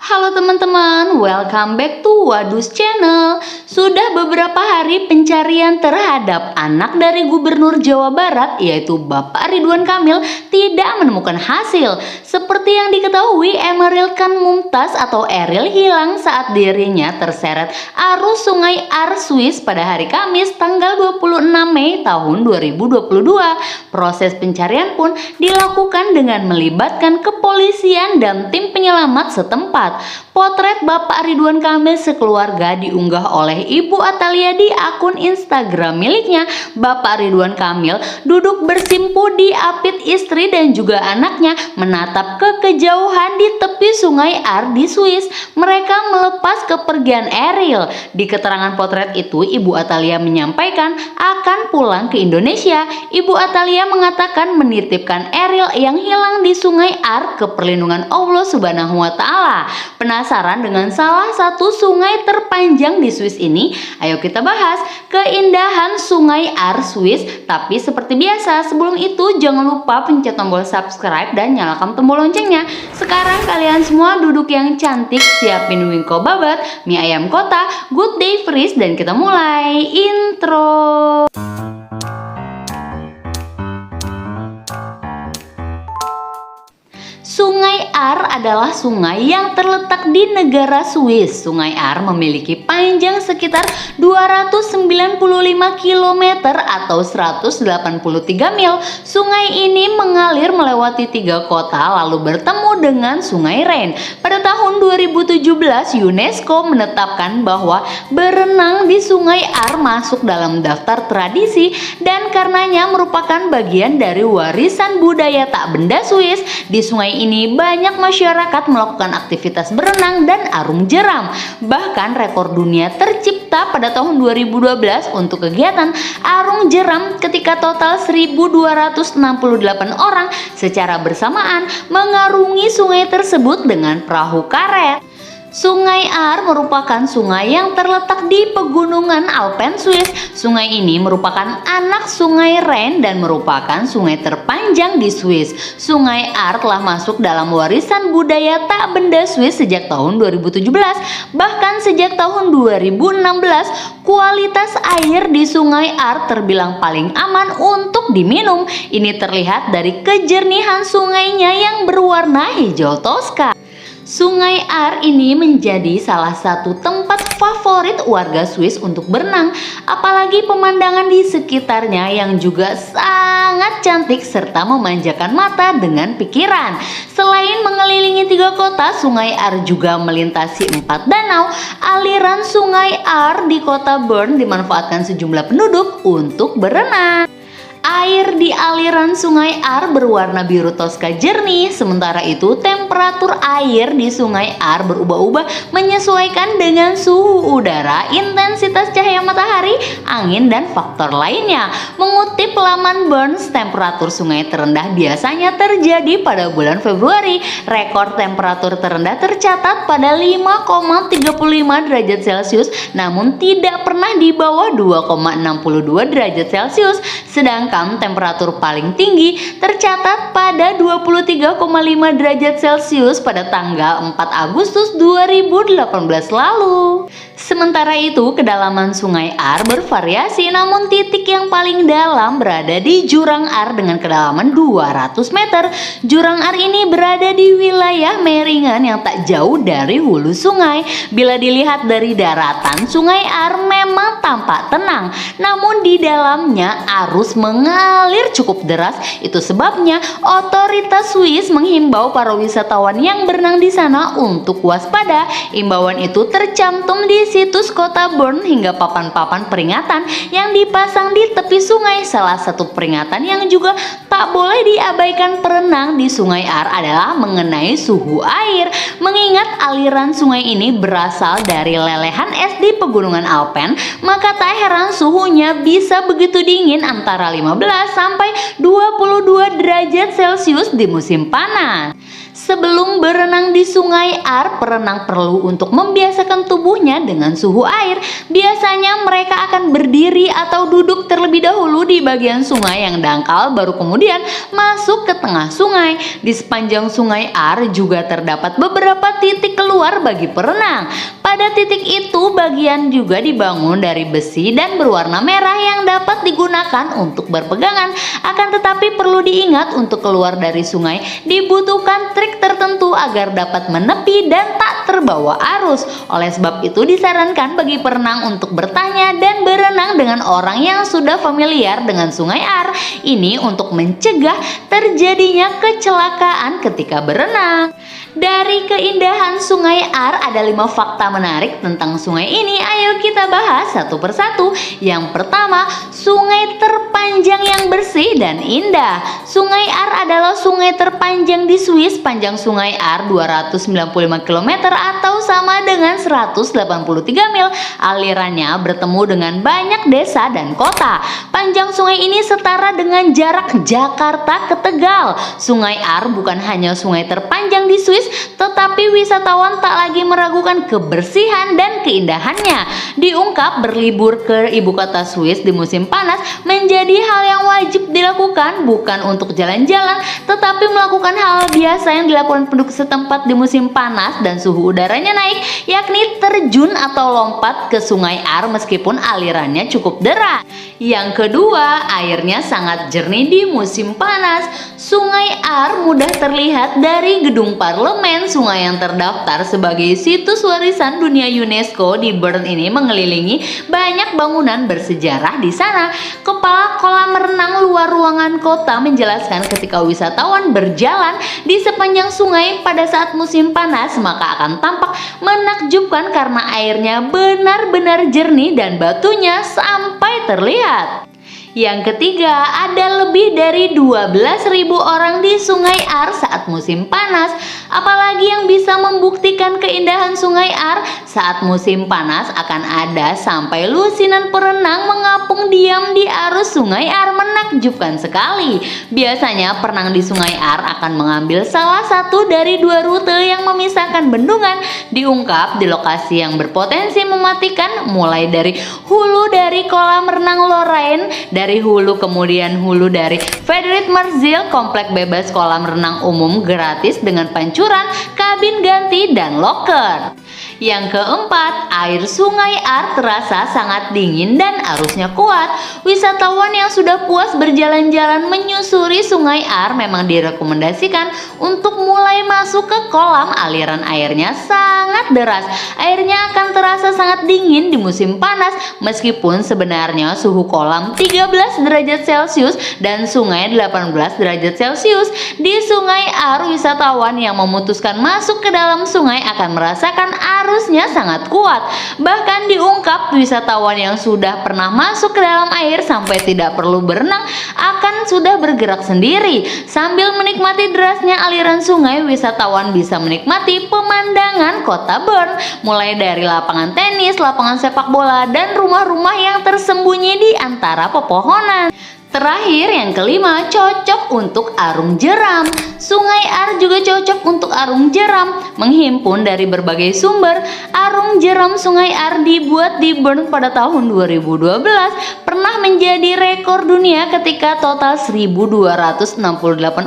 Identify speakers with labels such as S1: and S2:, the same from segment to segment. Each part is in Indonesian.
S1: Halo teman-teman, welcome back to Wadus Channel. Sudah beberapa hari pencarian terhadap anak dari Gubernur Jawa Barat, yaitu Bapak Ridwan Kamil, tidak menemukan hasil. Seperti yang diketahui, Emeril Khan Mumtaz atau Eril hilang saat dirinya terseret arus sungai Ar Swiss pada hari Kamis tanggal 26 Mei tahun 2022. Proses pencarian pun dilakukan dengan melibatkan kepolisian dan tim penyelamat setempat. Potret Bapak Ridwan Kamil sekeluarga diunggah oleh Ibu Atalia di akun Instagram miliknya. Bapak Ridwan Kamil duduk bersimpu di apit istri dan juga anaknya, menatap ke kejauhan di tepi sungai Ar di Swiss. Mereka melepas kepergian Eril. Di keterangan potret itu, Ibu Atalia menyampaikan akan pulang ke Indonesia. Ibu Atalia mengatakan menitipkan Eril yang hilang di sungai Ar ke perlindungan Allah Subhanahu wa Ta'ala. Penasaran dengan salah satu sungai terpanjang di Swiss ini? Ayo kita bahas keindahan sungai Ar Swiss. Tapi seperti biasa, sebelum itu jangan lupa pencet tombol subscribe dan nyalakan tombol loncengnya. Sekarang kalian semua duduk yang cantik, siapin wingko babat, mie ayam kota, good day freeze, dan kita mulai intro. Sungai Ar adalah sungai yang terletak di negara Swiss. Sungai Ar memiliki panjang sekitar 295 km atau 183 mil. Sungai ini mengalir melewati 3 kota lalu bertemu dengan Sungai Rhein. Pada tahun 2017, UNESCO menetapkan bahwa berenang di Sungai Ar masuk dalam daftar tradisi dan karenanya merupakan bagian dari warisan budaya tak benda Swiss. Di sungai ini banyak masyarakat melakukan aktivitas berenang dan arung jeram. Bahkan rekor dunia tercipta pada tahun 2012 untuk kegiatan arung jeram ketika total 1.268 orang secara bersamaan mengarungi sungai tersebut dengan perahu karet. Sungai Ar merupakan sungai yang terletak di pegunungan Alpen Swiss. Sungai ini merupakan anak Sungai Rhein dan merupakan sungai terpanjang di Swiss. Sungai Ar telah masuk dalam warisan budaya tak benda Swiss sejak tahun 2017. Bahkan sejak tahun 2016, kualitas air di Sungai Ar terbilang paling aman untuk diminum. Ini terlihat dari kejernihan sungainya yang berwarna hijau toska. Sungai Ar ini menjadi salah satu tempat favorit warga Swiss untuk berenang, apalagi pemandangan di sekitarnya yang juga sangat cantik serta memanjakan mata dengan pikiran. Selain mengelilingi 3 kota, Sungai Ar juga melintasi 4 danau. Aliran Sungai Ar di kota Bern dimanfaatkan sejumlah penduduk untuk berenang. Air di aliran Sungai Ar berwarna biru toska jernih, sementara itu temperatur air di Sungai Ar berubah-ubah menyesuaikan dengan suhu udara, intensitas cahaya matahari, angin, dan faktor lainnya. Mengutip laman Burns, temperatur sungai terendah biasanya terjadi pada bulan Februari. Rekor temperatur terendah tercatat pada 5,35 derajat Celcius, namun tidak pernah di bawah 2,62 derajat Celcius. Sedangkan temperatur paling tinggi tercatat pada 23,5 derajat Celcius pada tanggal 4 Agustus 2018 lalu. Sementara itu, kedalaman Sungai Ar bervariasi, namun titik yang paling dalam berada di Jurang Ar dengan kedalaman 200 meter. Jurang Ar ini berada di wilayah Meiringen yang tak jauh dari hulu sungai. Bila dilihat dari daratan, Sungai Ar memang tampak tenang, namun di dalamnya arus mengalir cukup deras. Itu sebabnya otoritas Swiss menghimbau para wisatawan yang berenang di sana untuk waspada. Imbauan itu tercantum di situs kota Bern hingga papan-papan peringatan yang dipasang di tepi sungai. Salah satu peringatan yang juga tak boleh diabaikan perenang di Sungai Ar adalah mengenai suhu air. Mengingat aliran sungai ini berasal dari lelehan es di pegunungan Alpen, maka tak heran suhunya bisa begitu dingin antara 15 sampai 22 derajat Celcius di musim panas. Sebelum berenang di Sungai Ar, perenang perlu untuk membiasakan tubuhnya dengan suhu air. Biasanya mereka akan berdiri atau duduk terlebih dahulu di bagian sungai yang dangkal, baru kemudian masuk ke tengah sungai. Di sepanjang Sungai Ar juga terdapat beberapa titik keluar bagi perenang. Pada titik itu, bagian juga dibangun dari besi dan berwarna merah yang dapat digunakan untuk berpegangan. Akan tetapi perlu diingat, untuk keluar dari sungai dibutuhkan trik tertentu agar dapat menepi dan tak terbawa arus. Oleh sebab itu disarankan bagi perenang untuk bertanya dan berenang dengan orang yang sudah familiar dengan Sungai Ar. Ini untuk mencegah terjadinya kecelakaan ketika berenang. Dari keindahan Sungai Ar ada 5 fakta menarik tentang sungai ini. Ayo kita bahas satu persatu. Yang pertama, sungai terpanjang yang bersih dan indah. Sungai Ar adalah sungai terpanjang di Swiss. Panjang Sungai Ar 295 km atau sama dengan 183 mil. Alirannya bertemu dengan banyak desa dan kota. Panjang sungai ini setara dengan jarak Jakarta ke Tegal. Sungai Ar bukan hanya sungai terpanjang di Swiss, tetapi wisatawan tak lagi meragukan kebersihan dan keindahannya. Diungkap, berlibur ke ibu kota Swiss di musim panas menjadi hal yang wajib dilakukan, bukan untuk jalan-jalan, tetapi melakukan hal biasa yang dilakukan penduduk setempat di musim panas dan suhu udaranya naik, yakni terjun atau lompat ke Sungai Ar meskipun alirannya cukup deras. Yang kedua, airnya sangat jernih di musim panas. Sungai Ar mudah terlihat dari gedung parlemen. Sungai yang terdaftar sebagai situs warisan dunia UNESCO di Bern ini mengelilingi banyak bangunan bersejarah di sana. Kepala kolam renang luar ruangan kota menjelaskan, ketika wisatawan berjalan di sepanjang sungai pada saat musim panas, maka akan tampak menakjubkan karena airnya benar-benar jernih dan batunya sampai terlihat. Yang ketiga, ada lebih dari 12.000 orang di Sungai Ar saat musim panas. Apalagi yang bisa membuktikan keindahan Sungai Ar? Saat musim panas akan ada sampai lusinan perenang mengapung diam di arus Sungai Ar. Menakjubkan sekali. Biasanya perenang di Sungai Ar akan mengambil salah satu dari 2 rute yang memisahkan bendungan. Diungkap di lokasi yang berpotensi mematikan, mulai dari hulu dari kolam renang Lorraine, dari hulu kemudian hulu dari Frederic Marzil, komplek bebas kolam renang umum gratis dengan pancuran, kabin ganti, dan loker. Yang keempat, air Sungai Ar terasa sangat dingin dan arusnya kuat. Wisatawan yang sudah puas berjalan-jalan menyusuri Sungai Ar memang direkomendasikan untuk mulai masuk ke kolam. Aliran airnya sangat deras. Airnya akan terasa sangat dingin di musim panas, meskipun sebenarnya suhu kolam 13 derajat Celcius dan sungai 18 derajat Celcius. Di Sungai Ar, wisatawan yang memutuskan masuk ke dalam sungai akan merasakan arusnya sangat kuat. Bahkan diungkap, wisatawan yang sudah pernah masuk ke dalam air sampai tidak perlu berenang akan sudah bergerak sendiri. Sambil menikmati derasnya aliran sungai, wisatawan bisa menikmati pemandangan kota Bern, mulai dari lapangan tenis, lapangan sepak bola, dan rumah-rumah yang tersembunyi di antara pepohonan. Terakhir, yang kelima, cocok untuk arung jeram. Sungai Ar juga cocok untuk arung jeram. Menghimpun dari berbagai sumber, arung jeram Sungai Ar dibuat di Bern pada tahun 2012 pernah menjadi rekor dunia ketika total 1.268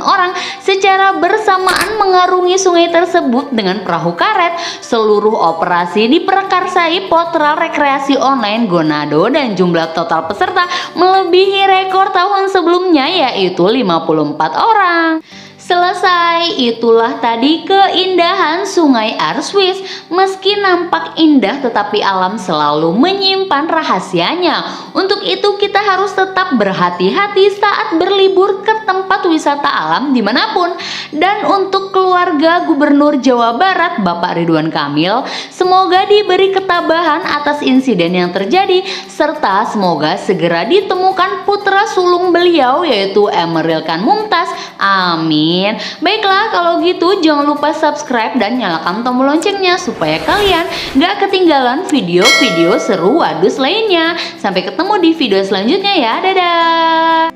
S1: orang secara bersamaan mengarungi sungai tersebut dengan perahu karet. Seluruh operasi diprakarsai Portal Rekreasi Online Gonado dan jumlah total peserta melebihi rekor tahun sebelumnya, yaitu 54 orang. Selesai, itulah tadi keindahan Sungai Ar Swiss. Meski nampak indah, tetapi alam selalu menyimpan rahasianya. Untuk itu kita harus tetap berhati-hati saat berlibur ke tempat wisata alam dimanapun. Dan untuk keluarga Gubernur Jawa Barat, Bapak Ridwan Kamil, semoga diberi ketabahan atas insiden yang terjadi, serta semoga segera ditemukan putra sulung beliau, yaitu Emeril Khan Mumtaz. Amin. Baiklah, kalau gitu jangan lupa subscribe dan nyalakan tombol loncengnya supaya kalian gak ketinggalan video-video seru Wadus lainnya. Sampai ketemu di video selanjutnya ya, dadah.